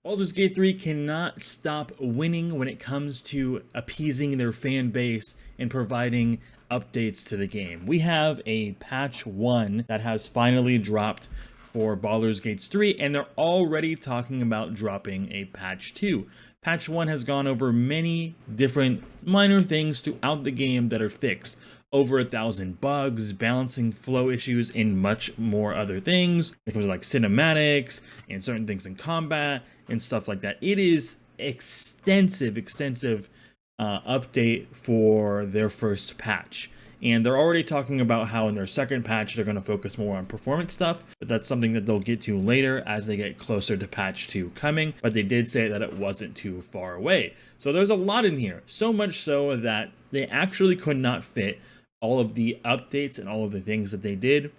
Baldur's Gate 3 cannot stop winning when it comes to appeasing their fan base and providing updates to the game. We have a patch 1 that has finally dropped for Baldur's Gate 3, and they're already talking about dropping a patch 2. Patch 1 has gone over many different minor things throughout the game that are fixed. Over 1,000 bugs, balancing flow issues, and much more other things. It comes like cinematics and certain things in combat and stuff like that. It is extensive update for their first patch. And they're already talking about how in their second patch they're going to focus more on performance stuff, but that's something that they'll get to later as they get closer to patch 2 coming. But they did say that it wasn't too far away. So there's a lot in here, so much so that they actually could not fit all of the updates and all of the things that they did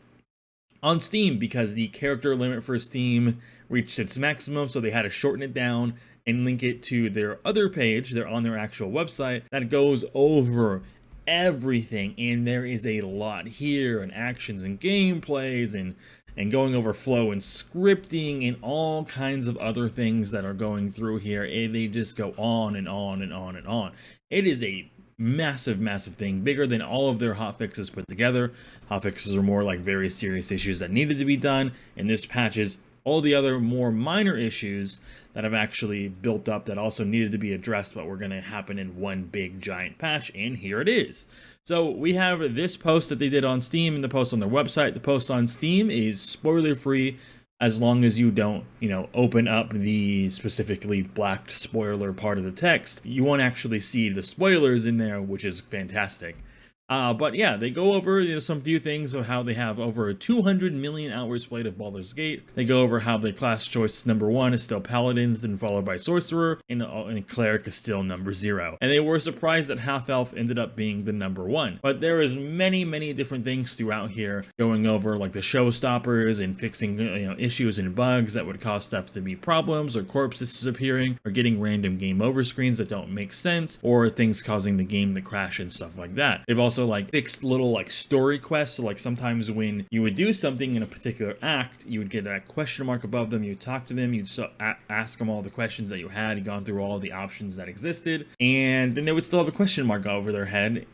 on Steam because the character limit for Steam reached its maximum, so they had to shorten it down and link it to their other page. They're on their actual website that goes over everything, and there is a lot here, and actions and gameplays and going over flow and scripting and all kinds of other things that are going through here, and they just go on and on and on and on. It is a massive thing, bigger than all of their hotfixes put together. Hotfixes are more like very serious issues that needed to be done, and this patches all the other more minor issues that have actually built up that also needed to be addressed, but were going to happen in one big giant patch, and here it is. So we have this post that they did on Steam and the post on their website. The post on Steam is spoiler free as long as you don't, open up the specifically blacked spoiler part of the text. You won't actually see the spoilers in there, which is fantastic. But yeah, they go over some few things of how they have over 200 million hours played of Baldur's Gate. They go over how the class choice number 1 is still Paladin, then followed by Sorcerer, and Cleric is still number 0. And they were surprised that Half Elf ended up being the number 1. But there is many different things throughout here, going over like the showstoppers and fixing issues and bugs that would cause stuff to be problems, or corpses disappearing, or getting random game over screens that don't make sense, or things causing the game to crash and stuff like that. They've also fixed little story quests. So sometimes when you would do something in a particular act, you would get a question mark above them, you'd talk to them, you'd ask them all the questions that you had gone through all the options that existed, and then they would still have a question mark over their head,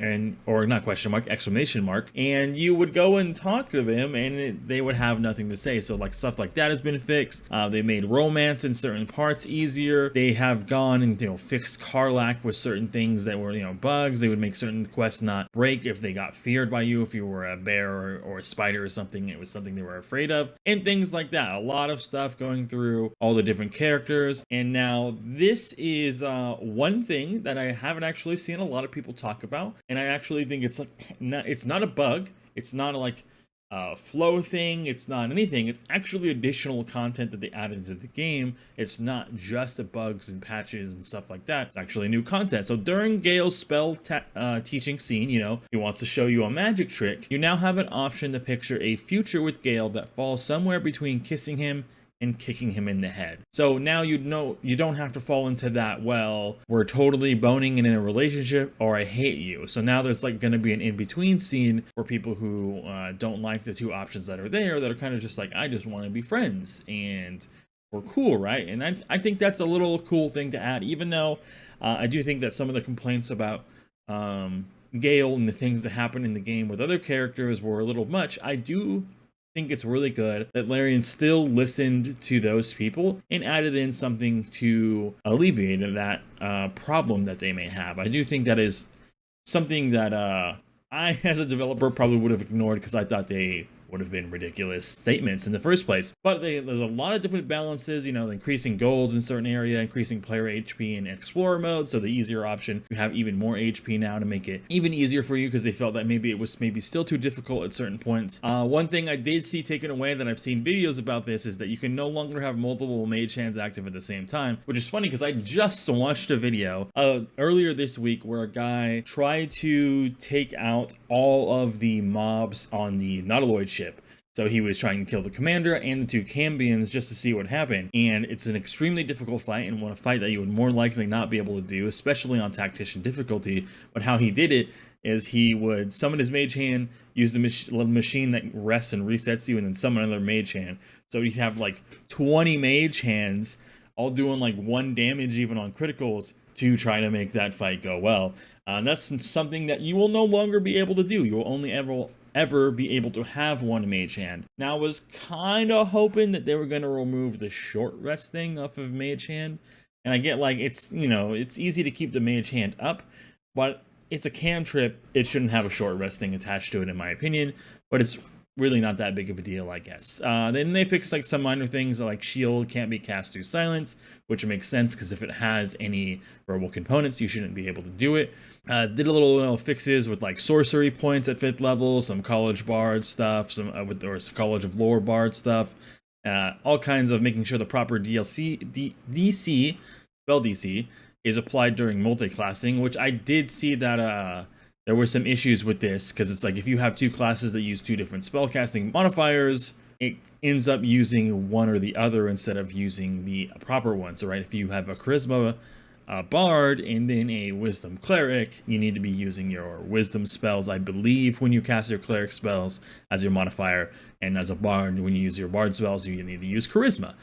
or not question mark, exclamation mark, and you would go and talk to them and they would have nothing to say. So stuff like that has been fixed. They made romance in certain parts easier. They have gone and fixed Karlach with certain things that were bugs. They would make certain quests not break if they got feared by you, if you were a bear or a spider or something, it was something they were afraid of, and things like that. A lot of stuff going through all the different characters. And now this is one thing that I haven't actually seen a lot of people talk about, and I actually think it's not a bug, it's not flow thing, it's not anything, it's actually additional content that they added to the game. It's not just the bugs and patches and stuff like that, it's actually new content. So during Gale's spell teaching scene, he wants to show you a magic trick. You now have an option to picture a future with Gale that falls somewhere between kissing him and kicking him in the head. So now you don't have to fall into that, well, we're totally boning and in a relationship, or I hate you. So now there's going to be an in-between scene for people who don't like the two options that are there, that are kind of just I just want to be friends and we're cool, right? And I think that's a little cool thing to add, even though I do think that some of the complaints about Gale and the things that happen in the game with other characters were a little much. I do think it's really good that Larian still listened to those people and added in something to alleviate that problem that they may have. I do think that is something that I, as a developer, probably would have ignored because I thought they would have been ridiculous statements in the first place. But there's a lot of different balances, increasing golds in certain area, increasing player HP in explorer mode, so the easier option, you have even more HP now to make it even easier for you, because they felt that maybe it was still too difficult at certain points. One thing I did see taken away that I've seen videos about this is that you can no longer have multiple mage hands active at the same time, which is funny because I just watched a video earlier this week where a guy tried to take out all of the mobs on the Nautiloid ship. So he was trying to kill the commander and the 2 Cambions just to see what happened. And it's an extremely difficult fight, and a fight that you would more likely not be able to do, especially on tactician difficulty. But how he did it is he would summon his mage hand, use the little machine that rests and resets you, and then summon another mage hand. So he'd have 20 mage hands all doing like 1 damage even on criticals to try to make that fight go well. And that's something that you will no longer be able to do. You will only ever be able to have 1 mage hand. Now, I was kind of hoping that they were going to remove the short rest thing off of mage hand. And I get like, it's, you know, it's easy to keep the mage hand up, but it's a cantrip. It shouldn't have a short rest thing attached to it, in my opinion, but it's really not that big of a deal, I guess. Then they fixed like some minor things like shield can't be cast through silence, which makes sense because if it has any verbal components, you shouldn't be able to do it. Did a little fixes with like sorcery points at 5th level, some college bard stuff, some or college of lore bard stuff, all kinds of making sure the proper DC, spell DC, is applied during multi-classing, which I did see that there were some issues with this, because it's like if you have 2 classes that use 2 different spellcasting modifiers, it ends up using one or the other instead of using the proper one. So, right, if you have a charisma bard and then a wisdom cleric, you need to be using your wisdom spells, I believe, when you cast your cleric spells as your modifier, and as a bard, when you use your bard spells, you need to use charisma.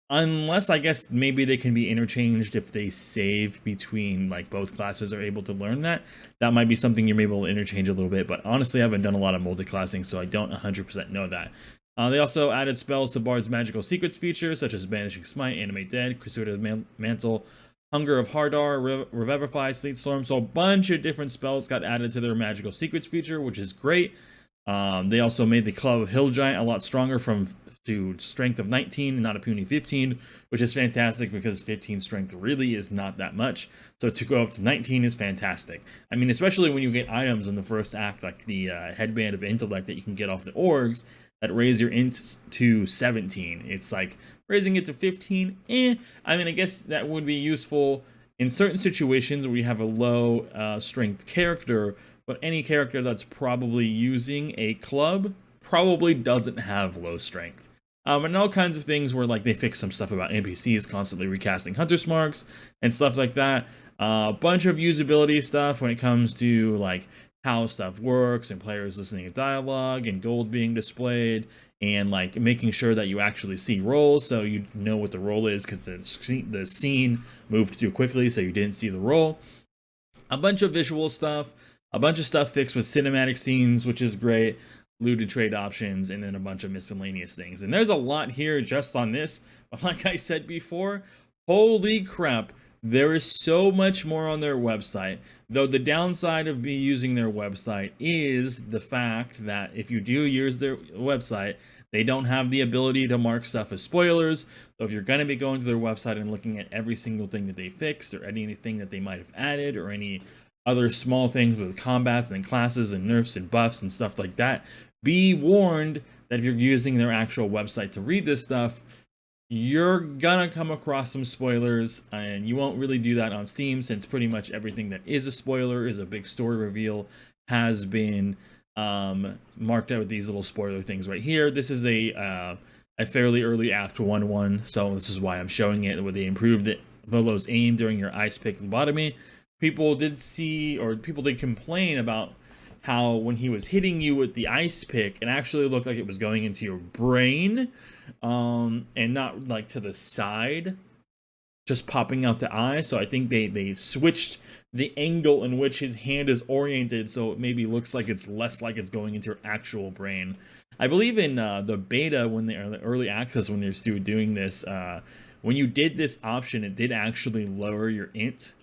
Unless, I guess, maybe they can be interchanged if they save between, like, both classes are able to learn that. That might be something you're able to interchange a little bit, but honestly, I haven't done a lot of multi-classing, so I don't 100% know that. They also added spells to Bard's magical secrets features, such as Banishing Smite, Animate Dead, Crusader's Mantle, Hunger of Hardar, Revivify, Sleet Storm. So a bunch of different spells got added to their magical secrets feature, which is great. They also made the Club of Hill Giant a lot stronger to strength of 19 and not a puny 15, which is fantastic because 15 strength really is not that much. So to go up to 19 is fantastic. I mean, especially when you get items in the first act, like the Headband of Intellect that you can get off the orgs that raise your int to 17. It's like raising it to 15. I mean, I guess that would be useful in certain situations where you have a low strength character, but any character that's probably using a club probably doesn't have low strength. And all kinds of things where, like, they fix some stuff about NPCs constantly recasting Hunter's Marks and stuff like that. A bunch of usability stuff when it comes to, like, how stuff works and players listening to dialogue and gold being displayed and, like, making sure that you actually see rolls so you know what the roll is because the scene moved too quickly so you didn't see the roll. A bunch of visual stuff. A bunch of stuff fixed with cinematic scenes, which is great. Looted trade options, and then a bunch of miscellaneous things. And there's a lot here just on this, but like I said before, holy crap, there is so much more on their website. Though the downside of me using their website is the fact that if you do use their website, they don't have the ability to mark stuff as spoilers. So if you're going to be going to their website and looking at every single thing that they fixed or anything that they might have added or any other small things with combats and classes and nerfs and buffs and stuff like that, be warned that if you're using their actual website to read this stuff, you're gonna come across some spoilers, and you won't really do that on Steam since pretty much everything that is a spoiler is a big story reveal has been marked out with these little spoiler things right here. This is a fairly early Act 1, so this is why I'm showing it, where they improved it. Volo's aim during your ice pick lobotomy. People did complain about how when he was hitting you with the ice pick, it actually looked like it was going into your brain, and not like to the side, just popping out the eye. So I think they switched the angle in which his hand is oriented, so it maybe looks like it's less like it's going into your actual brain. I believe in the beta, when they're the early access, when they're still doing this, when you did this option, it did actually lower your int,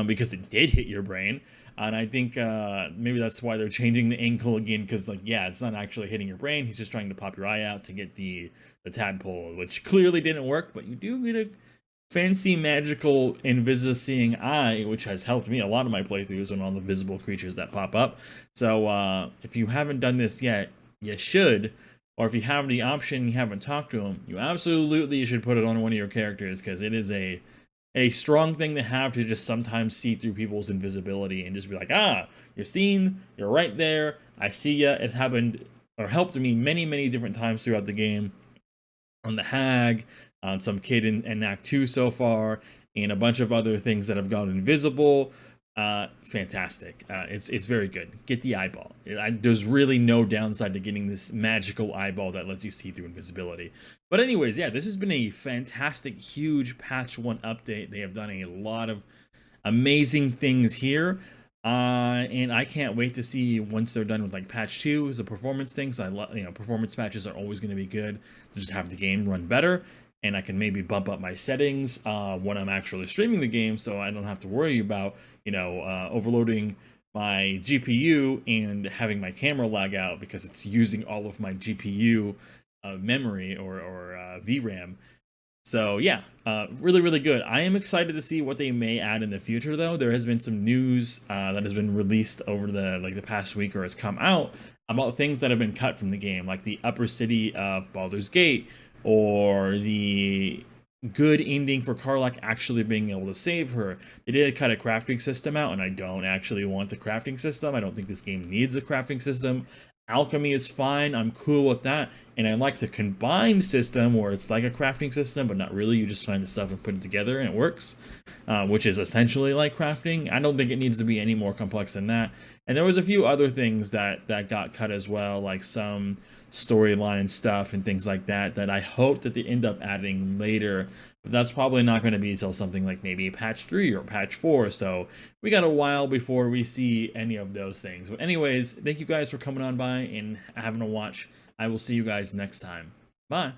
because it did hit your brain. And I think maybe that's why they're changing the angle again, because, like, yeah, it's not actually hitting your brain. He's just trying to pop your eye out to get the tadpole, which clearly didn't work, but you do get a fancy magical invisi-seeing eye, which has helped me a lot of my playthroughs on all the visible creatures that pop up. So if you haven't done this yet, you should. Or if you have the option and you haven't talked to him, you absolutely should put it on one of your characters, because it is a strong thing to have, to just sometimes see through people's invisibility and just be like, you're seen, you're right there, I see ya. It's happened or helped me many different times throughout the game. On the Hag, on some kid in Act 2 so far, and a bunch of other things that have gone invisible. Fantastic. It's very good. Get the eyeball. There's really no downside to getting this magical eyeball that lets you see through invisibility. But anyways, yeah, this has been a fantastic, huge patch 1 update. They have done a lot of amazing things here. And I can't wait to see once they're done with like patch 2 is a performance thing. So I love, performance patches are always going to be good to just have the game run better. And I can maybe bump up my settings when I'm actually streaming the game, so I don't have to worry about overloading my GPU and having my camera lag out because it's using all of my GPU memory or VRAM. So yeah, really, really good. I am excited to see what they may add in the future, though. There has been some news that has been released over the past week or has come out about things that have been cut from the game, like the upper city of Baldur's Gate, or the good ending for Karlach actually being able to save her. They did cut a crafting system out, and I don't actually want the crafting system. I don't think this game needs a crafting system. Alchemy is fine, I'm cool with that, and I like the combined system where it's like a crafting system, but not really. You just find the stuff and put it together and it works, which is essentially like crafting. I don't think it needs to be any more complex than that. And there was a few other things that got cut as well, like some storyline stuff and things like that I hope that they end up adding later, but that's probably not going to be until something like maybe patch 3 or patch 4, so we got a while before we see any of those things. But anyways, thank you guys for coming on by and having a watch. I will see you guys next time. Bye.